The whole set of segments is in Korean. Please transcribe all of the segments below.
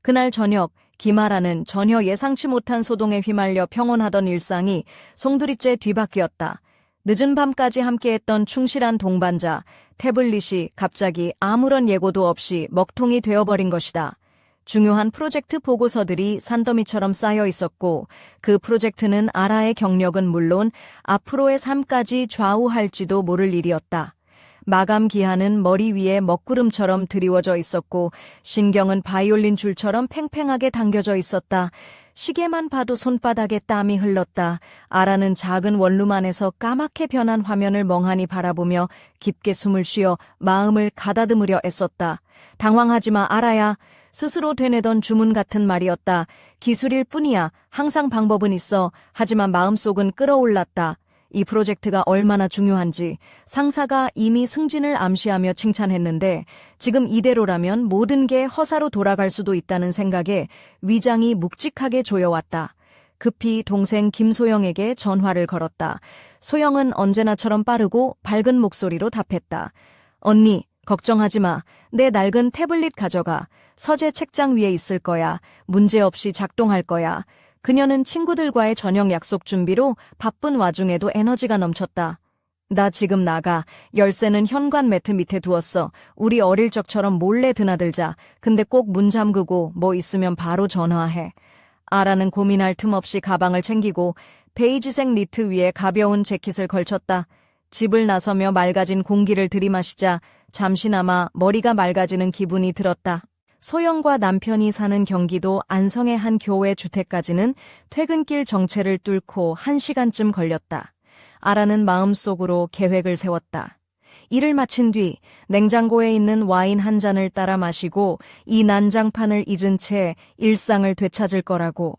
그날 저녁, 김아라는 전혀 예상치 못한 소동에 휘말려 평온하던 일상이 송두리째 뒤바뀌었다. 늦은 밤까지 함께했던 충실한 동반자, 태블릿이 갑자기 아무런 예고도 없이 먹통이 되어버린 것이다. 중요한 프로젝트 보고서들이 산더미처럼 쌓여 있었고 그 프로젝트는 아라의 경력은 물론 앞으로의 삶까지 좌우할지도 모를 일이었다. 마감 기한은 머리 위에 먹구름처럼 드리워져 있었고 신경은 바이올린 줄처럼 팽팽하게 당겨져 있었다. 시계만 봐도 손바닥에 땀이 흘렀다. 아라는 작은 원룸 안에서 까맣게 변한 화면을 멍하니 바라보며 깊게 숨을 쉬어 마음을 가다듬으려 애썼다. 당황하지 마, 아라야. 스스로 되뇌던 주문 같은 말이었다. 기술일 뿐이야. 항상 방법은 있어. 하지만 마음속은 끓어올랐다. 이 프로젝트가 얼마나 중요한지 상사가 이미 승진을 암시하며 칭찬했는데 지금 이대로라면 모든 게 허사로 돌아갈 수도 있다는 생각에 위장이 묵직하게 조여왔다. 급히 동생 김소영에게 전화를 걸었다. 소영은 언제나처럼 빠르고 밝은 목소리로 답했다. 언니, 걱정하지 마. 내 낡은 태블릿 가져가. 서재 책장 위에 있을 거야. 문제없이 작동할 거야. 그녀는 친구들과의 저녁 약속 준비로 바쁜 와중에도 에너지가 넘쳤다. 나 지금 나가. 열쇠는 현관 매트 밑에 두었어. 우리 어릴 적처럼 몰래 드나들자. 근데 꼭 문 잠그고 뭐 있으면 바로 전화해. 아라는 고민할 틈 없이 가방을 챙기고 베이지색 니트 위에 가벼운 재킷을 걸쳤다. 집을 나서며 맑아진 공기를 들이마시자 잠시나마 머리가 맑아지는 기분이 들었다. 소영과 남편이 사는 경기도 안성의 한 교외 주택까지는 퇴근길 정체를 뚫고 1시간쯤 걸렸다. 아라는 마음속으로 계획을 세웠다. 일을 마친 뒤 냉장고에 있는 와인 한 잔을 따라 마시고 이 난장판을 잊은 채 일상을 되찾을 거라고.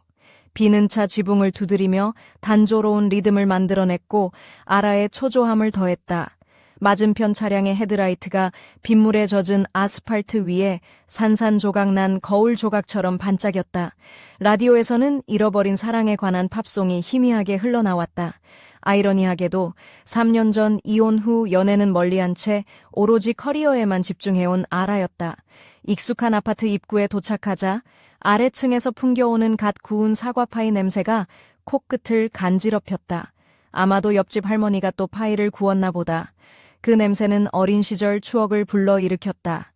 비는 차 지붕을 두드리며 단조로운 리듬을 만들어냈고 아라의 초조함을 더했다. 맞은편 차량의 헤드라이트가 빗물에 젖은 아스팔트 위에 산산조각난 거울 조각처럼 반짝였다. 라디오에서는 잃어버린 사랑에 관한 팝송이 희미하게 흘러나왔다. 아이러니하게도 3년 전 이혼 후 연애는 멀리한 채 오로지 커리어에만 집중해온 아라였다. 익숙한 아파트 입구에 도착하자 아래층에서 풍겨오는 갓 구운 사과파이 냄새가 코끝을 간지럽혔다. 아마도 옆집 할머니가 또 파이를 구웠나 보다. 그 냄새는 어린 시절 추억을 불러일으켰다.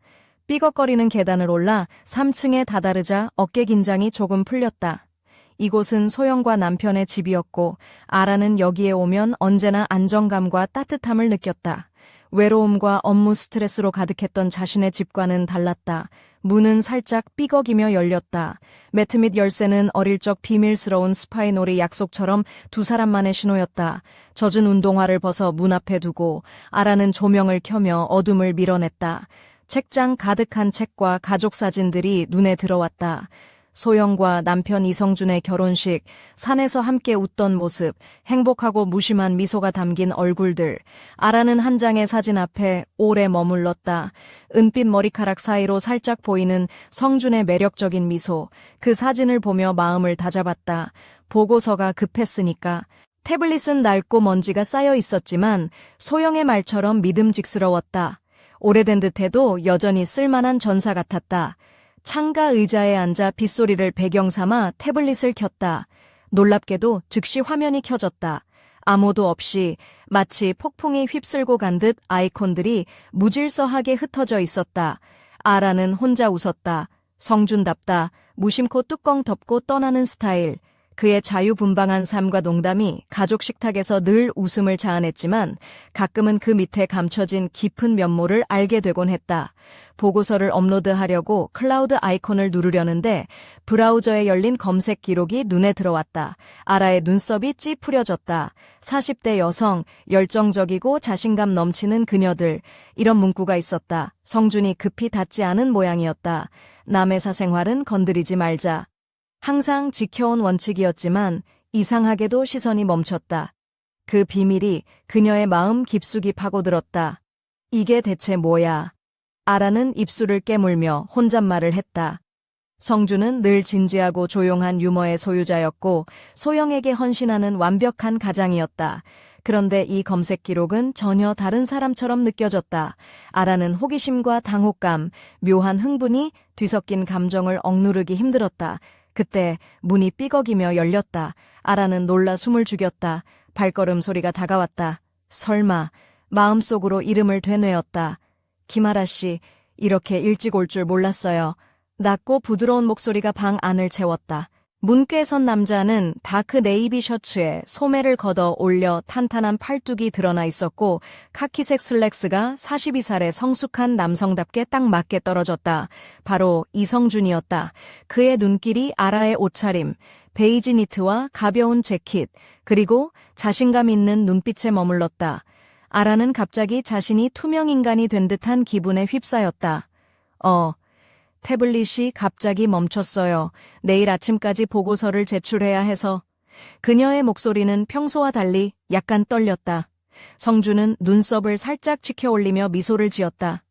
삐걱거리는 계단을 올라 3층에 다다르자 어깨 긴장이 조금 풀렸다. 이곳은 소영과 남편의 집이었고 아라는 여기에 오면 언제나 안정감과 따뜻함을 느꼈다. 외로움과 업무 스트레스로 가득했던 자신의 집과는 달랐다. 문은 살짝 삐걱이며 열렸다. 매트 및 열쇠는 어릴 적 비밀스러운 스파이놀이 약속처럼 두 사람만의 신호였다. 젖은 운동화를 벗어 문 앞에 두고 아라는 조명을 켜며 어둠을 밀어냈다. 책장 가득한 책과 가족 사진들이 눈에 들어왔다. 소영과 남편 이성준의 결혼식, 산에서 함께 웃던 모습, 행복하고 무심한 미소가 담긴 얼굴들. 아라는 한 장의 사진 앞에 오래 머물렀다. 은빛 머리카락 사이로 살짝 보이는 성준의 매력적인 미소. 그 사진을 보며 마음을 다잡았다. 보고서가 급했으니까. 태블릿은 낡고 먼지가 쌓여 있었지만 소영의 말처럼 믿음직스러웠다. 오래된 듯해도 여전히 쓸만한 전사 같았다. 창가 의자에 앉아 빗소리를 배경 삼아 태블릿을 켰다. 놀랍게도 즉시 화면이 켜졌다. 암호도 없이 마치 폭풍이 휩쓸고 간 듯 아이콘들이 무질서하게 흩어져 있었다. 아라는 혼자 웃었다. 성준답다. 무심코 뚜껑 덮고 떠나는 스타일. 그의 자유분방한 삶과 농담이 가족 식탁에서 늘 웃음을 자아냈지만 가끔은 그 밑에 감춰진 깊은 면모를 알게 되곤 했다. 보고서를 업로드하려고 클라우드 아이콘을 누르려는데 브라우저에 열린 검색 기록이 눈에 들어왔다. 아라의 눈썹이 찌푸려졌다. 40대 여성, 열정적이고 자신감 넘치는 그녀들. 이런 문구가 있었다. 성준이 급히 닿지 않은 모양이었다. 남의 사생활은 건드리지 말자. 항상 지켜온 원칙이었지만 이상하게도 시선이 멈췄다. 그 비밀이 그녀의 마음 깊숙이 파고들었다. 이게 대체 뭐야? 아라는 입술을 깨물며 혼잣말을 했다. 성준은 늘 진지하고 조용한 유머의 소유자였고 소영에게 헌신하는 완벽한 가장이었다. 그런데 이 검색 기록은 전혀 다른 사람처럼 느껴졌다. 아라는 호기심과 당혹감, 묘한 흥분이 뒤섞인 감정을 억누르기 힘들었다. 그때 문이 삐걱이며 열렸다. 아라는 놀라 숨을 죽였다. 발걸음 소리가 다가왔다. 설마 마음속으로 이름을 되뇌었다. 김아라 씨, 이렇게 일찍 올 줄 몰랐어요. 낮고 부드러운 목소리가 방 안을 채웠다. 문께 선 남자는 다크 네이비 셔츠에 소매를 걷어 올려 탄탄한 팔뚝이 드러나 있었고 카키색 슬랙스가 42살의 성숙한 남성답게 딱 맞게 떨어졌다. 바로 이성준이었다. 그의 눈길이 아라의 옷차림, 베이지 니트와 가벼운 재킷, 그리고 자신감 있는 눈빛에 머물렀다. 아라는 갑자기 자신이 투명 인간이 된 듯한 기분에 휩싸였다. 태블릿이 갑자기 멈췄어요. 내일 아침까지 보고서를 제출해야 해서. 그녀의 목소리는 평소와 달리 약간 떨렸다. 성준은 눈썹을 살짝 치켜올리며 미소를 지었다.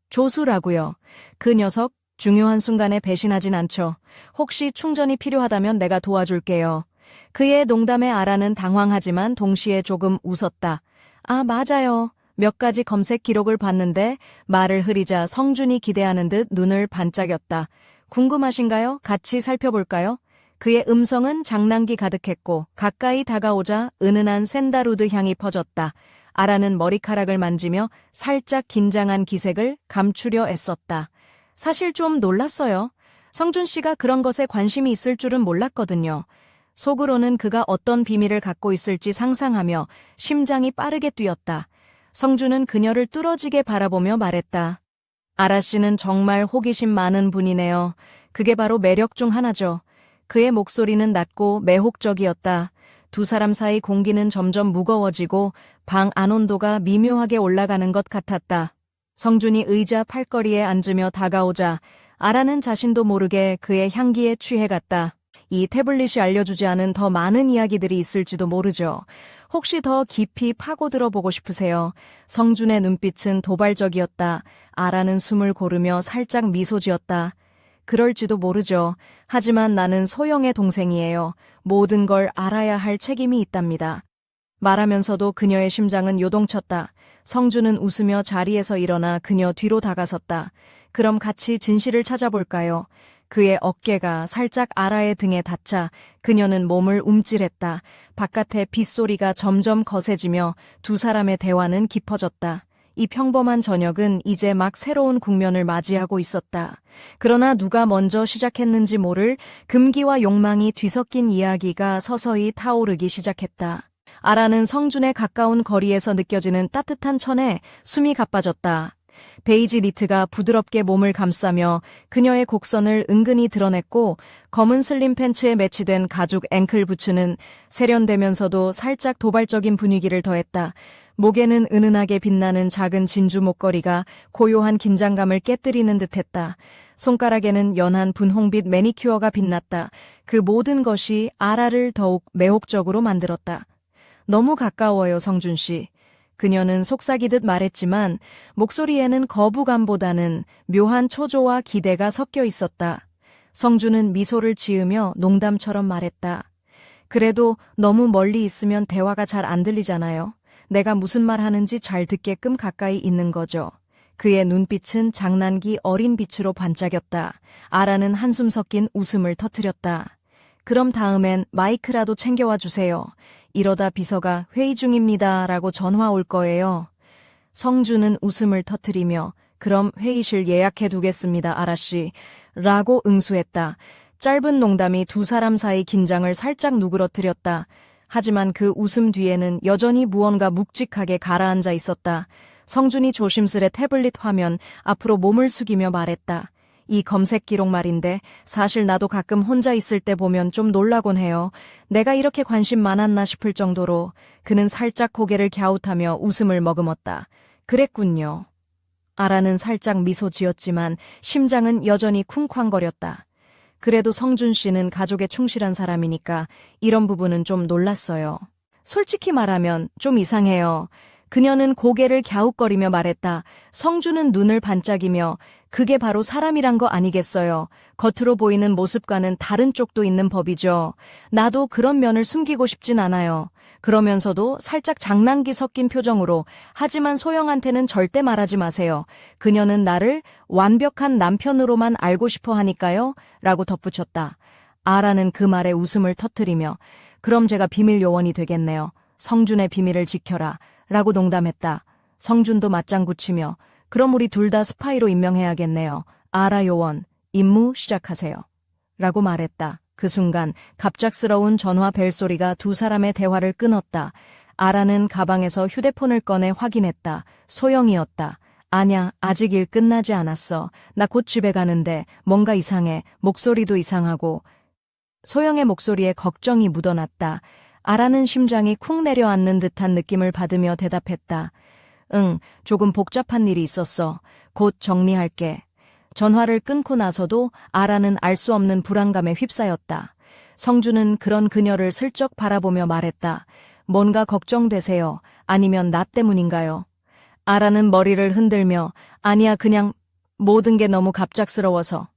조수라고요. 그 녀석 중요한 순간에 배신하진 않죠. 혹시 충전이 필요하다면 내가 도와줄게요. 그의 농담에 아라는 당황하지만 동시에 조금 웃었다. 아, 맞아요. 몇 가지 검색 기록을 봤는데 말을 흐리자 성준이 기대하는 듯 눈을 반짝였다. 궁금하신가요? 같이 살펴볼까요? 그의 음성은 장난기 가득했고 가까이 다가오자 은은한 샌달우드 향이 퍼졌다. 아라는 머리카락을 만지며 살짝 긴장한 기색을 감추려 애썼다. 사실 좀 놀랐어요. 성준 씨가 그런 것에 관심이 있을 줄은 몰랐거든요. 속으로는 그가 어떤 비밀을 갖고 있을지 상상하며 심장이 빠르게 뛰었다. 성준은 그녀를 뚫어지게 바라보며 말했다. 아라 씨는 정말 호기심 많은 분이네요. 그게 바로 매력 중 하나죠. 그의 목소리는 낮고 매혹적이었다. 두 사람 사이 공기는 점점 무거워지고 방 안 온도가 미묘하게 올라가는 것 같았다. 성준이 의자 팔걸이에 앉으며 다가오자 아라는 자신도 모르게 그의 향기에 취해갔다. 이 태블릿이 알려주지 않은 더 많은 이야기들이 있을지도 모르죠. 혹시 더 깊이 파고들어 보고 싶으세요? 성준의 눈빛은 도발적이었다. 아라는 숨을 고르며 살짝 미소 지었다. 그럴지도 모르죠. 하지만 나는 소영의 동생이에요. 모든 걸 알아야 할 책임이 있답니다. 말하면서도 그녀의 심장은 요동쳤다. 성준은 웃으며 자리에서 일어나 그녀 뒤로 다가섰다. 그럼 같이 진실을 찾아볼까요? 그의 어깨가 살짝 아라의 등에 닿자 그녀는 몸을 움찔했다. 바깥의 빗소리가 점점 거세지며 두 사람의 대화는 깊어졌다. 이 평범한 저녁은 이제 막 새로운 국면을 맞이하고 있었다. 그러나 누가 먼저 시작했는지 모를 금기와 욕망이 뒤섞인 이야기가 서서히 타오르기 시작했다. 아라는 성준의 가까운 거리에서 느껴지는 따뜻한 천에 숨이 가빠졌다. 베이지 니트가 부드럽게 몸을 감싸며 그녀의 곡선을 은근히 드러냈고 검은 슬림 팬츠에 매치된 가죽 앵클 부츠는 세련되면서도 살짝 도발적인 분위기를 더했다. 목에는 은은하게 빛나는 작은 진주 목걸이가 고요한 긴장감을 깨뜨리는 듯했다. 손가락에는 연한 분홍빛 매니큐어가 빛났다. 그 모든 것이 아라를 더욱 매혹적으로 만들었다. 너무 가까워요, 성준 씨. 그녀는 속삭이듯 말했지만 목소리에는 거부감보다는 묘한 초조와 기대가 섞여 있었다. 성준은 미소를 지으며 농담처럼 말했다. 그래도 너무 멀리 있으면 대화가 잘 안 들리잖아요. 내가 무슨 말 하는지 잘 듣게끔 가까이 있는 거죠. 그의 눈빛은 장난기 어린 빛으로 반짝였다. 아라는 한숨 섞인 웃음을 터뜨렸다. 그럼 다음엔 마이크라도 챙겨와 주세요. 이러다 비서가 회의 중입니다. 라고 전화 올 거예요. 성준은 웃음을 터뜨리며 그럼 회의실 예약해 두겠습니다, 아라씨. 라고 응수했다. 짧은 농담이 두 사람 사이 긴장을 살짝 누그러뜨렸다. 하지만 그 웃음 뒤에는 여전히 무언가 묵직하게 가라앉아 있었다. 성준이 조심스레 태블릿 화면 앞으로 몸을 숙이며 말했다. 이 검색 기록 말인데 사실 나도 가끔 혼자 있을 때 보면 좀 놀라곤 해요. 내가 이렇게 관심 많았나 싶을 정도로. 그는 살짝 고개를 갸웃하며 웃음을 머금었다. 그랬군요. 아라는 살짝 미소 지었지만 심장은 여전히 쿵쾅거렸다. 그래도 성준 씨는 가족에 충실한 사람이니까 이런 부분은 좀 놀랐어요. 솔직히 말하면 좀 이상해요. 그녀는 고개를 갸웃거리며 말했다. 성주는 눈을 반짝이며 그게 바로 사람이란 거 아니겠어요. 겉으로 보이는 모습과는 다른 쪽도 있는 법이죠. 나도 그런 면을 숨기고 싶진 않아요. 그러면서도 살짝 장난기 섞인 표정으로 하지만 소영한테는 절대 말하지 마세요. 그녀는 나를 완벽한 남편으로만 알고 싶어 하니까요. 라고 덧붙였다. 아라는 그 말에 웃음을 터뜨리며 그럼 제가 비밀 요원이 되겠네요. 성준의 비밀을 지켜라. 라고 농담했다. 성준도 맞장구 치며 그럼 우리 둘 다 스파이로 임명해야겠네요. 아라 요원, 임무 시작하세요. 라고 말했다. 그 순간 갑작스러운 전화 벨소리가 두 사람의 대화를 끊었다. 아라는 가방에서 휴대폰을 꺼내 확인했다. 소영이었다. 아냐, 아직 일 끝나지 않았어. 나 곧 집에 가는데 뭔가 이상해. 목소리도 이상하고. 소영의 목소리에 걱정이 묻어났다. 아라는 심장이 쿵 내려앉는 듯한 느낌을 받으며 대답했다. 응, 조금 복잡한 일이 있었어. 곧 정리할게. 전화를 끊고 나서도 아라는 알 수 없는 불안감에 휩싸였다. 성주는 그런 그녀를 슬쩍 바라보며 말했다. 뭔가 걱정되세요? 아니면 나 때문인가요? 아라는 머리를 흔들며 아니야 그냥 모든 게 너무 갑작스러워서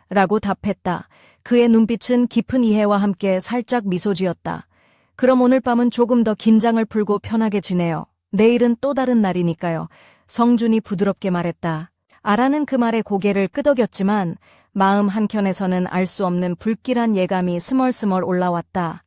라고 답했다. 그의 눈빛은 깊은 이해와 함께 살짝 미소 지었다. 그럼 오늘 밤은 조금 더 긴장을 풀고 편하게 지내요. 내일은 또 다른 날이니까요. 성준이 부드럽게 말했다. 아라는 그 말에 고개를 끄덕였지만 마음 한켠에서는 알 수 없는 불길한 예감이 스멀스멀 올라왔다.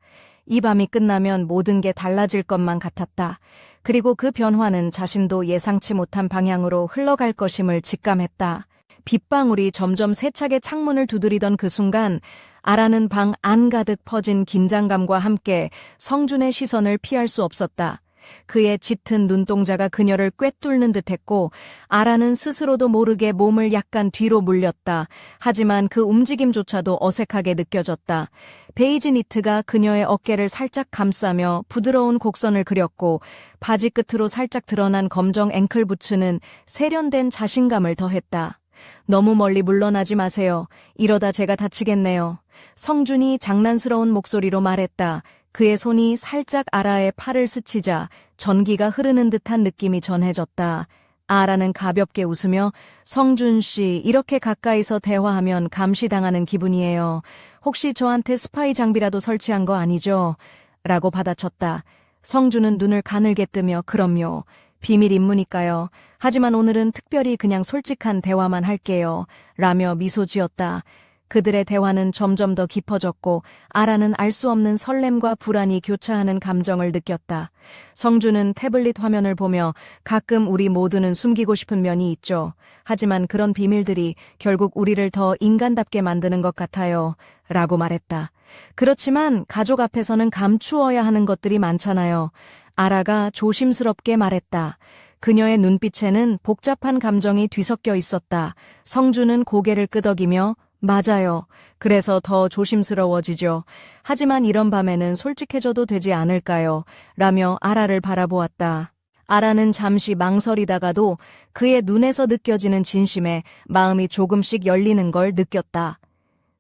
이 밤이 끝나면 모든 게 달라질 것만 같았다. 그리고 그 변화는 자신도 예상치 못한 방향으로 흘러갈 것임을 직감했다. 빗방울이 점점 세차게 창문을 두드리던 그 순간 아라는 방 안 가득 퍼진 긴장감과 함께 성준의 시선을 피할 수 없었다. 그의 짙은 눈동자가 그녀를 꿰뚫는 듯했고 아라는 스스로도 모르게 몸을 약간 뒤로 물렸다. 하지만 그 움직임조차도 어색하게 느껴졌다. 베이지 니트가 그녀의 어깨를 살짝 감싸며 부드러운 곡선을 그렸고 바지 끝으로 살짝 드러난 검정 앵클 부츠는 세련된 자신감을 더했다. 너무 멀리 물러나지 마세요. 이러다 제가 다치겠네요. 성준이 장난스러운 목소리로 말했다. 그의 손이 살짝 아라의 팔을 스치자 전기가 흐르는 듯한 느낌이 전해졌다. 아라는 가볍게 웃으며 성준 씨, 이렇게 가까이서 대화하면 감시당하는 기분이에요. 혹시 저한테 스파이 장비라도 설치한 거 아니죠? 라고 받아쳤다. 성준은 눈을 가늘게 뜨며 그럼요. 비밀 임무니까요. 하지만 오늘은 특별히 그냥 솔직한 대화만 할게요. 라며 미소 지었다. 그들의 대화는 점점 더 깊어졌고 아라는 알 수 없는 설렘과 불안이 교차하는 감정을 느꼈다. 성준은 태블릿 화면을 보며 가끔 우리 모두는 숨기고 싶은 면이 있죠. 하지만 그런 비밀들이 결국 우리를 더 인간답게 만드는 것 같아요. 라고 말했다. 그렇지만 가족 앞에서는 감추어야 하는 것들이 많잖아요. 아라가 조심스럽게 말했다. 그녀의 눈빛에는 복잡한 감정이 뒤섞여 있었다. 성준은 고개를 끄덕이며 맞아요. 그래서 더 조심스러워지죠. 하지만 이런 밤에는 솔직해져도 되지 않을까요? 라며 아라를 바라보았다. 아라는 잠시 망설이다가도 그의 눈에서 느껴지는 진심에 마음이 조금씩 열리는 걸 느꼈다.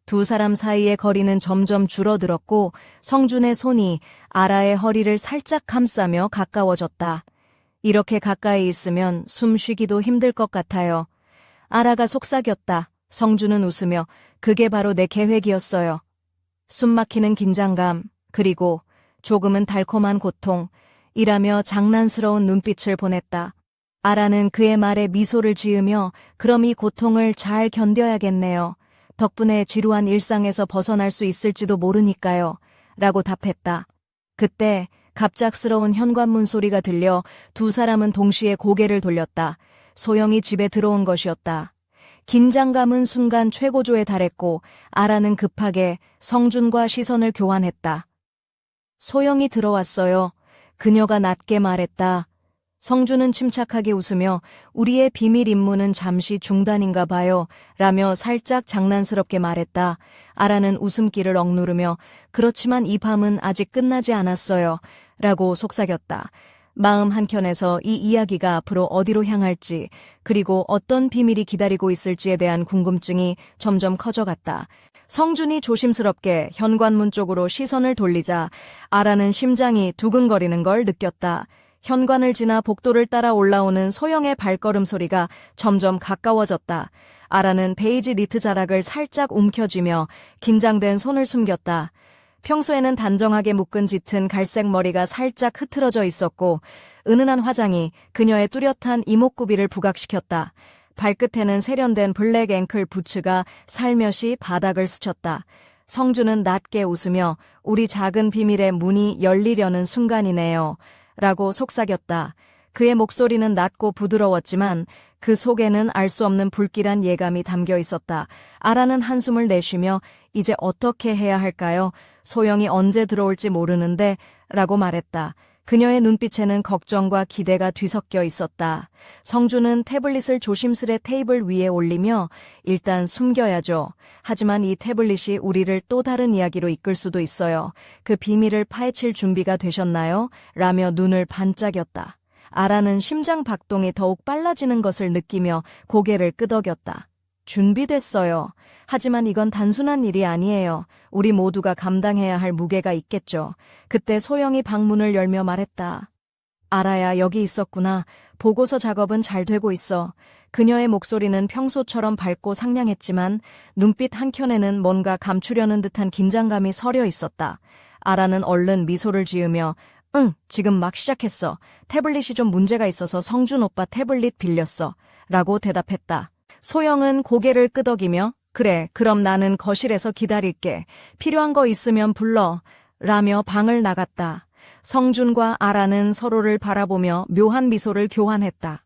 두 사람 사이의 거리는 점점 줄어들었고 성준의 손이 아라의 허리를 살짝 감싸며 가까워졌다. 이렇게 가까이 있으면 숨 쉬기도 힘들 것 같아요. 아라가 속삭였다. 성준은 웃으며 그게 바로 내 계획이었어요. 숨막히는 긴장감, 그리고 조금은 달콤한 고통, 이라며 장난스러운 눈빛을 보냈다. 아라는 그의 말에 미소를 지으며 그럼 이 고통을 잘 견뎌야겠네요. 덕분에 지루한 일상에서 벗어날 수 있을지도 모르니까요. 라고 답했다. 그때 갑작스러운 현관문 소리가 들려 두 사람은 동시에 고개를 돌렸다. 소영이 집에 들어온 것이었다. 긴장감은 순간 최고조에 달했고 아라는 급하게 성준과 시선을 교환했다. 소영이 들어왔어요. 그녀가 낮게 말했다. 성준은 침착하게 웃으며 우리의 비밀 임무는 잠시 중단인가 봐요. 라며 살짝 장난스럽게 말했다. 아라는 웃음기를 억누르며 그렇지만 이 밤은 아직 끝나지 않았어요. 라고 속삭였다. 마음 한켠에서 이 이야기가 앞으로 어디로 향할지 그리고 어떤 비밀이 기다리고 있을지에 대한 궁금증이 점점 커져갔다. 성준이 조심스럽게 현관문 쪽으로 시선을 돌리자 아라는 심장이 두근거리는 걸 느꼈다. 현관을 지나 복도를 따라 올라오는 소영의 발걸음 소리가 점점 가까워졌다. 아라는 베이지 니트 자락을 살짝 움켜쥐며 긴장된 손을 숨겼다. 평소에는 단정하게 묶은 짙은 갈색 머리가 살짝 흐트러져 있었고 은은한 화장이 그녀의 뚜렷한 이목구비를 부각시켰다. 발끝에는 세련된 블랙 앵클 부츠가 살며시 바닥을 스쳤다. 성주는 낮게 웃으며 우리 작은 비밀의 문이 열리려는 순간이네요. 라고 속삭였다. 그의 목소리는 낮고 부드러웠지만 그 속에는 알 수 없는 불길한 예감이 담겨 있었다. 아라는 한숨을 내쉬며 이제 어떻게 해야 할까요? 소영이 언제 들어올지 모르는데 라고 말했다. 그녀의 눈빛에는 걱정과 기대가 뒤섞여 있었다. 성주는 태블릿을 조심스레 테이블 위에 올리며 일단 숨겨야죠. 하지만 이 태블릿이 우리를 또 다른 이야기로 이끌 수도 있어요. 그 비밀을 파헤칠 준비가 되셨나요? 라며 눈을 반짝였다. 아라는 심장 박동이 더욱 빨라지는 것을 느끼며 고개를 끄덕였다. 준비됐어요. 하지만 이건 단순한 일이 아니에요. 우리 모두가 감당해야 할 무게가 있겠죠. 그때 소영이 방문을 열며 말했다. 아라야, 여기 있었구나. 보고서 작업은 잘 되고 있어. 그녀의 목소리는 평소처럼 밝고 상냥했지만 눈빛 한켠에는 뭔가 감추려는 듯한 긴장감이 서려 있었다. 아라는 얼른 미소를 지으며 응, 지금 막 시작했어. 태블릿이 좀 문제가 있어서 성준 오빠 태블릿 빌렸어. 라고 대답했다. 소영은 고개를 끄덕이며 그래, 그럼 나는 거실에서 기다릴게. 필요한 거 있으면 불러. 라며 방을 나갔다. 성준과 아라는 서로를 바라보며 묘한 미소를 교환했다.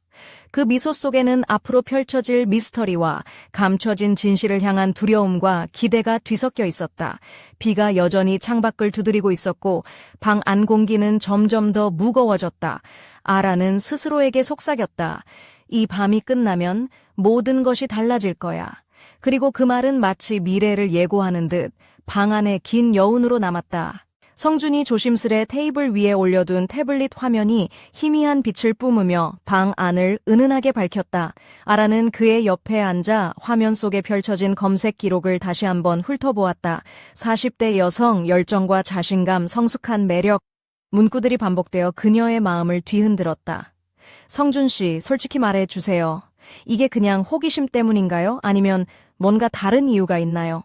그 미소 속에는 앞으로 펼쳐질 미스터리와 감춰진 진실을 향한 두려움과 기대가 뒤섞여 있었다. 비가 여전히 창밖을 두드리고 있었고 방 안 공기는 점점 더 무거워졌다. 아라는 스스로에게 속삭였다. 이 밤이 끝나면 모든 것이 달라질 거야. 그리고 그 말은 마치 미래를 예고하는 듯 방 안에 긴 여운으로 남았다. 성준이 조심스레 테이블 위에 올려둔 태블릿 화면이 희미한 빛을 뿜으며 방 안을 은은하게 밝혔다. 아라는 그의 옆에 앉아 화면 속에 펼쳐진 검색 기록을 다시 한번 훑어보았다. 40대 여성, 열정과 자신감, 성숙한 매력, 문구들이 반복되어 그녀의 마음을 뒤흔들었다. 성준 씨, 솔직히 말해주세요. 이게 그냥 호기심 때문인가요? 아니면 뭔가 다른 이유가 있나요?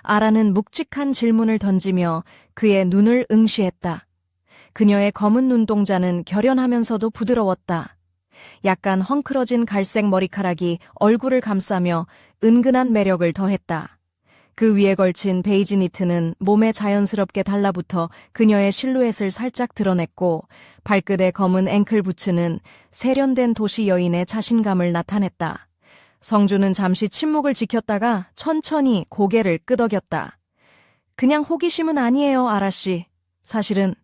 아라는 묵직한 질문을 던지며 그의 눈을 응시했다. 그녀의 검은 눈동자는 결연하면서도 부드러웠다. 약간 헝클어진 갈색 머리카락이 얼굴을 감싸며 은근한 매력을 더했다. 그 위에 걸친 베이지 니트는 몸에 자연스럽게 달라붙어 그녀의 실루엣을 살짝 드러냈고 발끝의 검은 앵클 부츠는 세련된 도시 여인의 자신감을 나타냈다. 성주는 잠시 침묵을 지켰다가 천천히 고개를 끄덕였다. 그냥 호기심은 아니에요, 아라씨. 사실은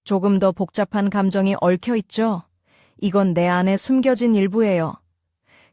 조금 더 복잡한 감정이 얽혀있죠. 이건 내 안에 숨겨진 일부예요.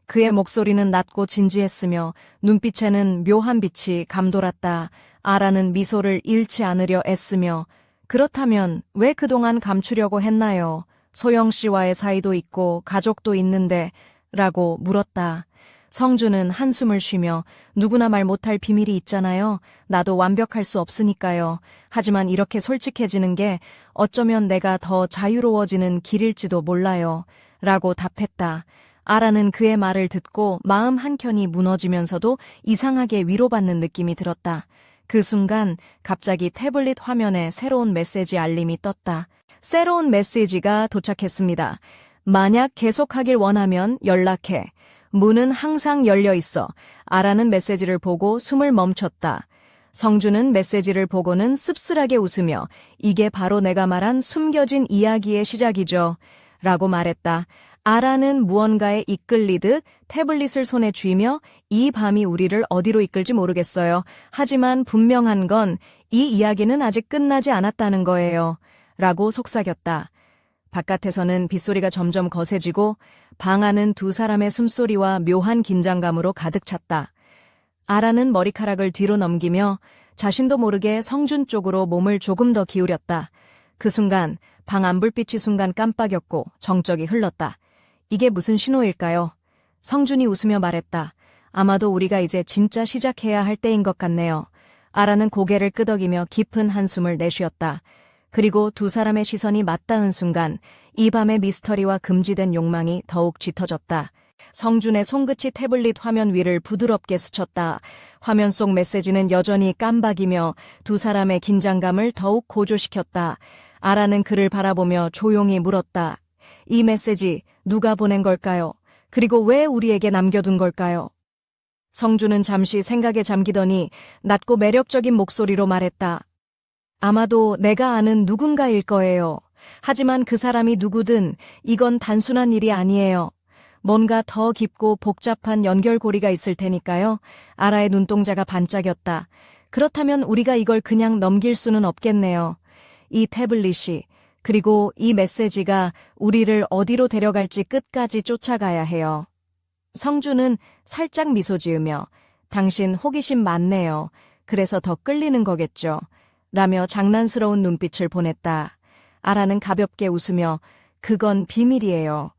그의 목소리는 낮고 진지했으며 눈빛에는 묘한 빛이 감돌았다. 아라는 미소를 잃지 않으려 애쓰며 그렇다면 왜 그동안 감추려고 했나요? 소영 씨와의 사이도 있고 가족도 있는데 라고 물었다. 성주는 한숨을 쉬며 누구나 말 못할 비밀이 있잖아요. 나도 완벽할 수 없으니까요. 하지만 이렇게 솔직해지는 게 어쩌면 내가 더 자유로워지는 길일지도 몰라요. 라고 답했다. 아라는 그의 말을 듣고 마음 한켠이 무너지면서도 이상하게 위로받는 느낌이 들었다. 그 순간 갑자기 태블릿 화면에 새로운 메시지 알림이 떴다. 새로운 메시지가 도착했습니다. 만약 계속하길 원하면 연락해. 문은 항상 열려 있어. 아라는 메시지를 보고 숨을 멈췄다. 성주는 메시지를 보고는 씁쓸하게 웃으며 이게 바로 내가 말한 숨겨진 이야기의 시작이죠. 라고 말했다. 아라는 무언가에 이끌리듯 태블릿을 손에 쥐며 이 밤이 우리를 어디로 이끌지 모르겠어요. 하지만 분명한 건 이 이야기는 아직 끝나지 않았다는 거예요. 라고 속삭였다. 바깥에서는 빗소리가 점점 거세지고 방 안은 두 사람의 숨소리와 묘한 긴장감으로 가득 찼다. 아라는 머리카락을 뒤로 넘기며 자신도 모르게 성준 쪽으로 몸을 조금 더 기울였다. 그 순간 방 안불빛이 순간 깜빡였고 정적이 흘렀다. 이게 무슨 신호일까요? 성준이 웃으며 말했다. 아마도 우리가 이제 진짜 시작해야 할 때인 것 같네요. 아라는 고개를 끄덕이며 깊은 한숨을 내쉬었다. 그리고 두 사람의 시선이 맞닿은 순간 이 밤의 미스터리와 금지된 욕망이 더욱 짙어졌다. 성준의 손끝이 태블릿 화면 위를 부드럽게 스쳤다. 화면 속 메시지는 여전히 깜박이며 두 사람의 긴장감을 더욱 고조시켰다. 아라는 그를 바라보며 조용히 물었다. 이 메시지 누가 보낸 걸까요? 그리고 왜 우리에게 남겨둔 걸까요? 성준은 잠시 생각에 잠기더니 낮고 매력적인 목소리로 말했다. 아마도 내가 아는 누군가일 거예요. 하지만 그 사람이 누구든 이건 단순한 일이 아니에요. 뭔가 더 깊고 복잡한 연결고리가 있을 테니까요. 아라의 눈동자가 반짝였다. 그렇다면 우리가 이걸 그냥 넘길 수는 없겠네요. 이 태블릿이, 그리고 이 메시지가 우리를 어디로 데려갈지 끝까지 쫓아가야 해요. 성준은 살짝 미소 지으며 당신 호기심 많네요. 그래서 더 끌리는 거겠죠. 라며 장난스러운 눈빛을 보냈다. 아라는 가볍게 웃으며 그건 비밀이에요.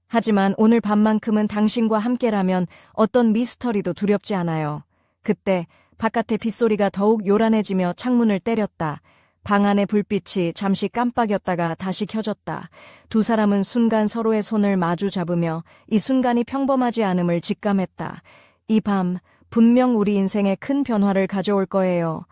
하지만 오늘 밤만큼은 당신과 함께라면 어떤 미스터리도 두렵지 않아요. 그때 바깥의 빗소리가 더욱 요란해지며 창문을 때렸다. 방 안의 불빛이 잠시 깜빡였다가 다시 켜졌다. 두 사람은 순간 서로의 손을 마주 잡으며 이 순간이 평범하지 않음을 직감했다. 이 밤 분명 우리 인생에 큰 변화를 가져올 거예요.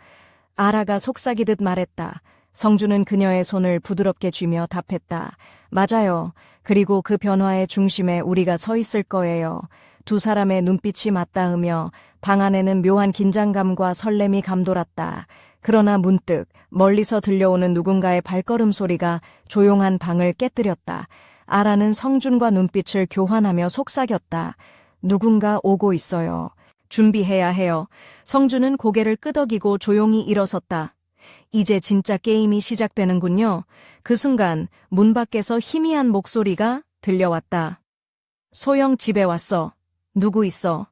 아라가 속삭이듯 말했다. 성준은 그녀의 손을 부드럽게 쥐며 답했다. 맞아요. 그리고 그 변화의 중심에 우리가 서 있을 거예요. 두 사람의 눈빛이 맞닿으며 방 안에는 묘한 긴장감과 설렘이 감돌았다. 그러나 문득 멀리서 들려오는 누군가의 발걸음 소리가 조용한 방을 깨뜨렸다. 아라는 성준과 눈빛을 교환하며 속삭였다. 누군가 오고 있어요. 준비해야 해요. 성준은 고개를 끄덕이고 조용히 일어섰다. 이제 진짜 게임이 시작되는군요. 그 순간 문 밖에서 희미한 목소리가 들려왔다. 소영 집에 왔어. 누구 있어?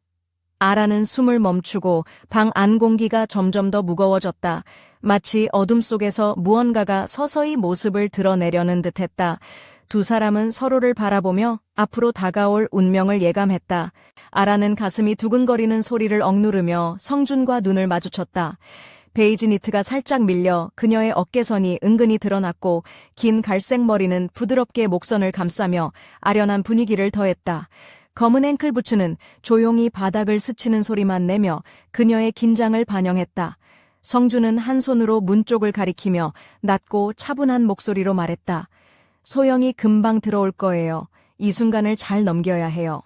아라는 숨을 멈추고 방 안 공기가 점점 더 무거워졌다. 마치 어둠 속에서 무언가가 서서히 모습을 드러내려는 듯했다. 두 사람은 서로를 바라보며 앞으로 다가올 운명을 예감했다. 아라는 가슴이 두근거리는 소리를 억누르며 성준과 눈을 마주쳤다. 베이지 니트가 살짝 밀려 그녀의 어깨선이 은근히 드러났고 긴 갈색 머리는 부드럽게 목선을 감싸며 아련한 분위기를 더했다. 검은 앵클 부츠는 조용히 바닥을 스치는 소리만 내며 그녀의 긴장을 반영했다. 성준은 한 손으로 문 쪽을 가리키며 낮고 차분한 목소리로 말했다. 소영이 금방 들어올 거예요. 이 순간을 잘 넘겨야 해요.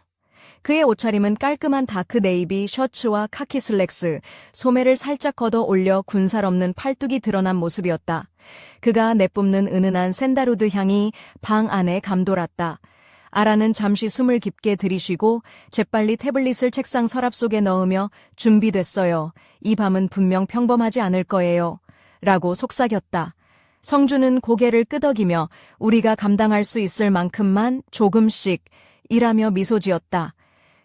그의 옷차림은 깔끔한 다크 네이비 셔츠와 카키 슬랙스, 소매를 살짝 걷어 올려 군살 없는 팔뚝이 드러난 모습이었다. 그가 내뿜는 은은한 샌달우드 향이 방 안에 감돌았다. 아라는 잠시 숨을 깊게 들이쉬고 재빨리 태블릿을 책상 서랍 속에 넣으며 준비됐어요. 이 밤은 분명 평범하지 않을 거예요. 라고 속삭였다. 성준은 고개를 끄덕이며 우리가 감당할 수 있을 만큼만 조금씩 이라며 미소 지었다.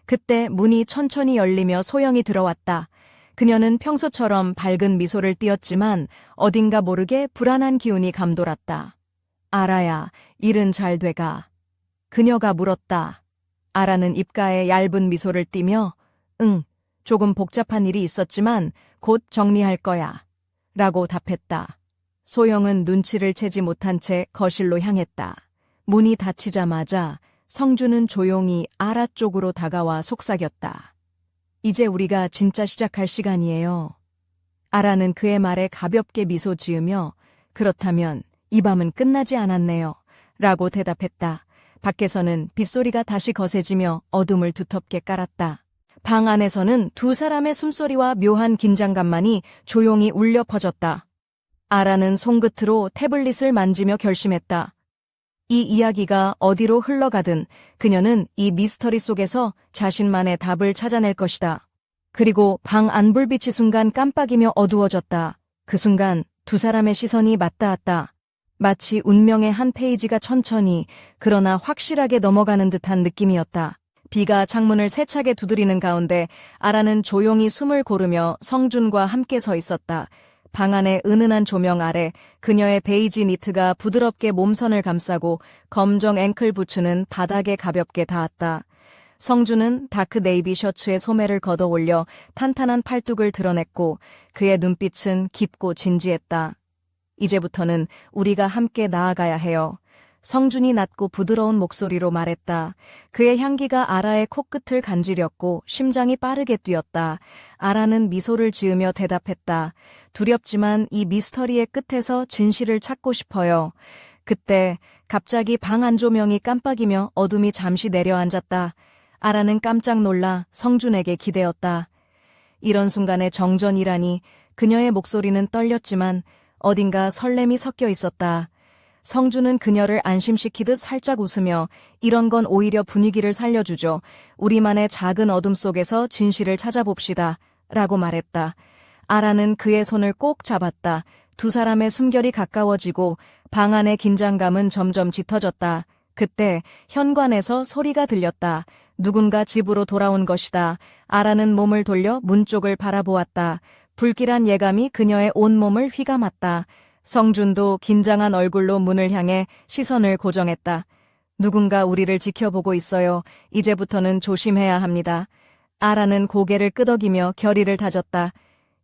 그때 문이 천천히 열리며 소영이 들어왔다. 그녀는 평소처럼 밝은 미소를 띄었지만 어딘가 모르게 불안한 기운이 감돌았다. 아라야, 일은 잘 돼가. 그녀가 물었다. 아라는 입가에 얇은 미소를 띠며 응, 조금 복잡한 일이 있었지만 곧 정리할 거야. 라고 답했다. 소영은 눈치를 채지 못한 채 거실로 향했다. 문이 닫히자마자 성준은 조용히 아라 쪽으로 다가와 속삭였다. 이제 우리가 진짜 시작할 시간이에요. 아라는 그의 말에 가볍게 미소 지으며 그렇다면 이 밤은 끝나지 않았네요. 라고 대답했다. 밖에서는 빗소리가 다시 거세지며 어둠을 두텁게 깔았다. 방 안에서는 두 사람의 숨소리와 묘한 긴장감만이 조용히 울려 퍼졌다. 아라는 손끝으로 태블릿을 만지며 결심했다. 이 이야기가 어디로 흘러가든 그녀는 이 미스터리 속에서 자신만의 답을 찾아낼 것이다. 그리고 방 안 불빛이 순간 깜빡이며 어두워졌다. 그 순간 두 사람의 시선이 맞닿았다. 마치 운명의 한 페이지가 천천히 그러나 확실하게 넘어가는 듯한 느낌이었다. 비가 창문을 세차게 두드리는 가운데 아라는 조용히 숨을 고르며 성준과 함께 서 있었다. 방 안의 은은한 조명 아래 그녀의 베이지 니트가 부드럽게 몸선을 감싸고 검정 앵클 부츠는 바닥에 가볍게 닿았다. 성준은 다크 네이비 셔츠에 소매를 걷어 올려 탄탄한 팔뚝을 드러냈고 그의 눈빛은 깊고 진지했다. 이제부터는 우리가 함께 나아가야 해요. 성준이 낮고 부드러운 목소리로 말했다. 그의 향기가 아라의 코끝을 간지렸고 심장이 빠르게 뛰었다. 아라는 미소를 지으며 대답했다. 두렵지만 이 미스터리의 끝에서 진실을 찾고 싶어요. 그때 갑자기 방 안조명이 깜빡이며 어둠이 잠시 내려앉았다. 아라는 깜짝 놀라 성준에게 기대었다. 이런 순간에 정전이라니. 그녀의 목소리는 떨렸지만 어딘가 설렘이 섞여 있었다. 성준은 그녀를 안심시키듯 살짝 웃으며 이런 건 오히려 분위기를 살려주죠. 우리만의 작은 어둠 속에서 진실을 찾아봅시다. 라고 말했다. 아라는 그의 손을 꼭 잡았다. 두 사람의 숨결이 가까워지고 방 안의 긴장감은 점점 짙어졌다. 그때 현관에서 소리가 들렸다. 누군가 집으로 돌아온 것이다. 아라는 몸을 돌려 문 쪽을 바라보았다. 불길한 예감이 그녀의 온몸을 휘감았다. 성준도 긴장한 얼굴로 문을 향해 시선을 고정했다. 누군가 우리를 지켜보고 있어요. 이제부터는 조심해야 합니다. 아라는 고개를 끄덕이며 결의를 다졌다.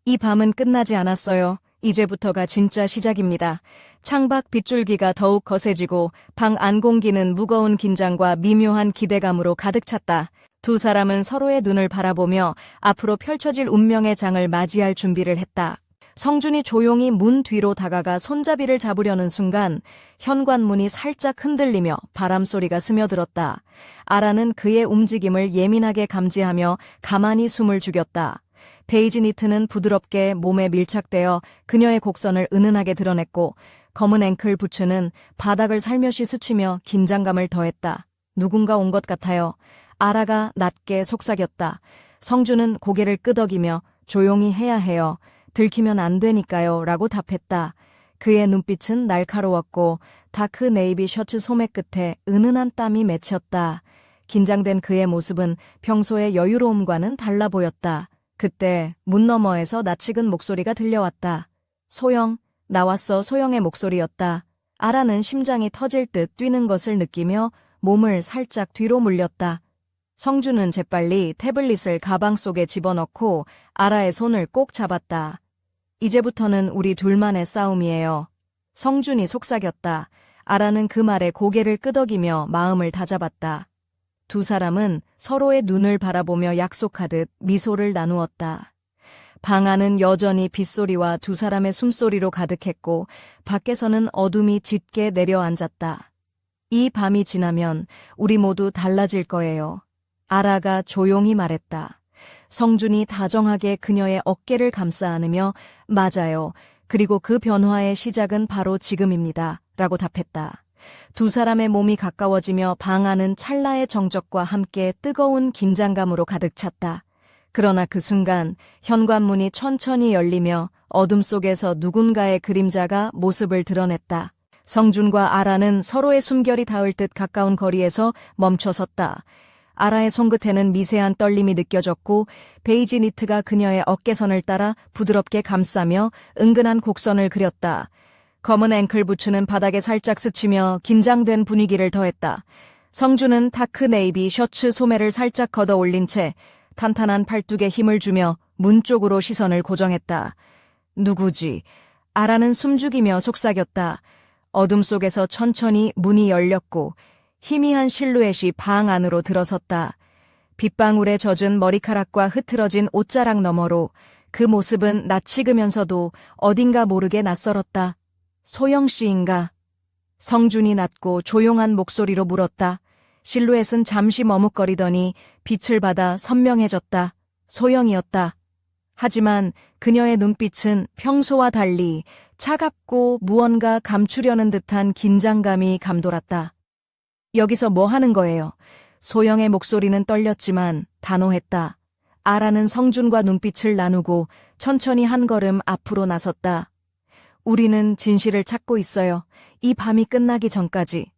이 밤은 끝나지 않았어요. 이제부터가 진짜 시작입니다. 창밖 빗줄기가 더욱 거세지고 방 안 공기는 무거운 긴장과 미묘한 기대감으로 가득 찼다. 두 사람은 서로의 눈을 바라보며 앞으로 펼쳐질 운명의 장을 맞이할 준비를 했다. 성준이 조용히 문 뒤로 다가가 손잡이를 잡으려는 순간 현관문이 살짝 흔들리며 바람소리가 스며들었다. 아라는 그의 움직임을 예민하게 감지하며 가만히 숨을 죽였다. 베이지 니트는 부드럽게 몸에 밀착되어 그녀의 곡선을 은은하게 드러냈고 검은 앵클 부츠는 바닥을 살며시 스치며 긴장감을 더했다. 누군가 온 것 같아요. 아라가 낮게 속삭였다. 성준은 고개를 끄덕이며 조용히 해야 해요. 들키면 안 되니까요. 라고 답했다. 그의 눈빛은 날카로웠고 다크 네이비 셔츠 소매 끝에 은은한 땀이 맺혔다. 긴장된 그의 모습은 평소의 여유로움과는 달라 보였다. 그때 문 너머에서 낯익은 목소리가 들려왔다. 소영, 나왔어. 소영의 목소리였다. 아라는 심장이 터질 듯 뛰는 것을 느끼며 몸을 살짝 뒤로 물렸다. 성준은 재빨리 태블릿을 가방 속에 집어넣고 아라의 손을 꼭 잡았다. 이제부터는 우리 둘만의 싸움이에요. 성준이 속삭였다. 아라는 그 말에 고개를 끄덕이며 마음을 다잡았다. 두 사람은 서로의 눈을 바라보며 약속하듯 미소를 나누었다. 방 안은 여전히 빗소리와 두 사람의 숨소리로 가득했고 밖에서는 어둠이 짙게 내려앉았다. 이 밤이 지나면 우리 모두 달라질 거예요. 아라가 조용히 말했다. 성준이 다정하게 그녀의 어깨를 감싸 안으며 맞아요. 그리고 그 변화의 시작은 바로 지금입니다. 라고 답했다. 두 사람의 몸이 가까워지며 방 안은 찰나의 정적과 함께 뜨거운 긴장감으로 가득 찼다. 그러나 그 순간 현관문이 천천히 열리며 어둠 속에서 누군가의 그림자가 모습을 드러냈다. 성준과 아라는 서로의 숨결이 닿을 듯 가까운 거리에서 멈춰섰다. 아라의 손끝에는 미세한 떨림이 느껴졌고 베이지 니트가 그녀의 어깨선을 따라 부드럽게 감싸며 은근한 곡선을 그렸다. 검은 앵클 부츠는 바닥에 살짝 스치며 긴장된 분위기를 더했다. 성준은 다크 네이비 셔츠 소매를 살짝 걷어 올린 채 탄탄한 팔뚝에 힘을 주며 문 쪽으로 시선을 고정했다. 누구지? 아라는 숨죽이며 속삭였다. 어둠 속에서 천천히 문이 열렸고 희미한 실루엣이 방 안으로 들어섰다. 빗방울에 젖은 머리카락과 흐트러진 옷자락 너머로 그 모습은 낯익으면서도 어딘가 모르게 낯설었다. 소영 씨인가? 성준이 낮고 조용한 목소리로 물었다. 실루엣은 잠시 머뭇거리더니 빛을 받아 선명해졌다. 소영이었다. 하지만 그녀의 눈빛은 평소와 달리 차갑고 무언가 감추려는 듯한 긴장감이 감돌았다. 여기서 뭐 하는 거예요? 소영의 목소리는 떨렸지만 단호했다. 아라는 성준과 눈빛을 나누고 천천히 한 걸음 앞으로 나섰다. 우리는 진실을 찾고 있어요. 이 밤이 끝나기 전까지.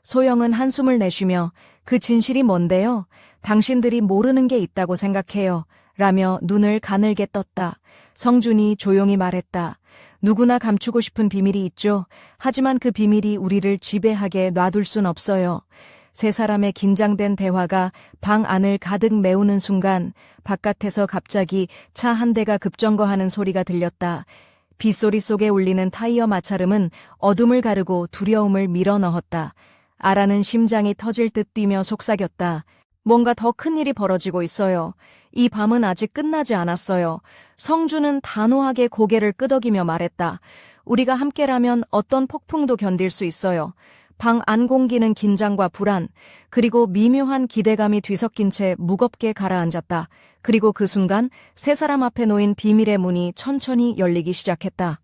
소영은 한숨을 내쉬며 그 진실이 뭔데요? 당신들이 모르는 게 있다고 생각해요. 라며 눈을 가늘게 떴다. 성준이 조용히 말했다. 누구나 감추고 싶은 비밀이 있죠. 하지만 그 비밀이 우리를 지배하게 놔둘 순 없어요. 세 사람의 긴장된 대화가 방 안을 가득 메우는 순간 바깥에서 갑자기 차 한 대가 급정거하는 소리가 들렸다. 빗소리 속에 울리는 타이어 마찰음은 어둠을 가르고 두려움을 밀어넣었다. 아라는 심장이 터질 듯 뛰며 속삭였다. 뭔가 더 큰 일이 벌어지고 있어요. 이 밤은 아직 끝나지 않았어요. 성주는 단호하게 고개를 끄덕이며 말했다. 우리가 함께라면 어떤 폭풍도 견딜 수 있어요. 방 안 공기는 긴장과 불안, 그리고 미묘한 기대감이 뒤섞인 채 무겁게 가라앉았다. 그리고 그 순간 세 사람 앞에 놓인 비밀의 문이 천천히 열리기 시작했다.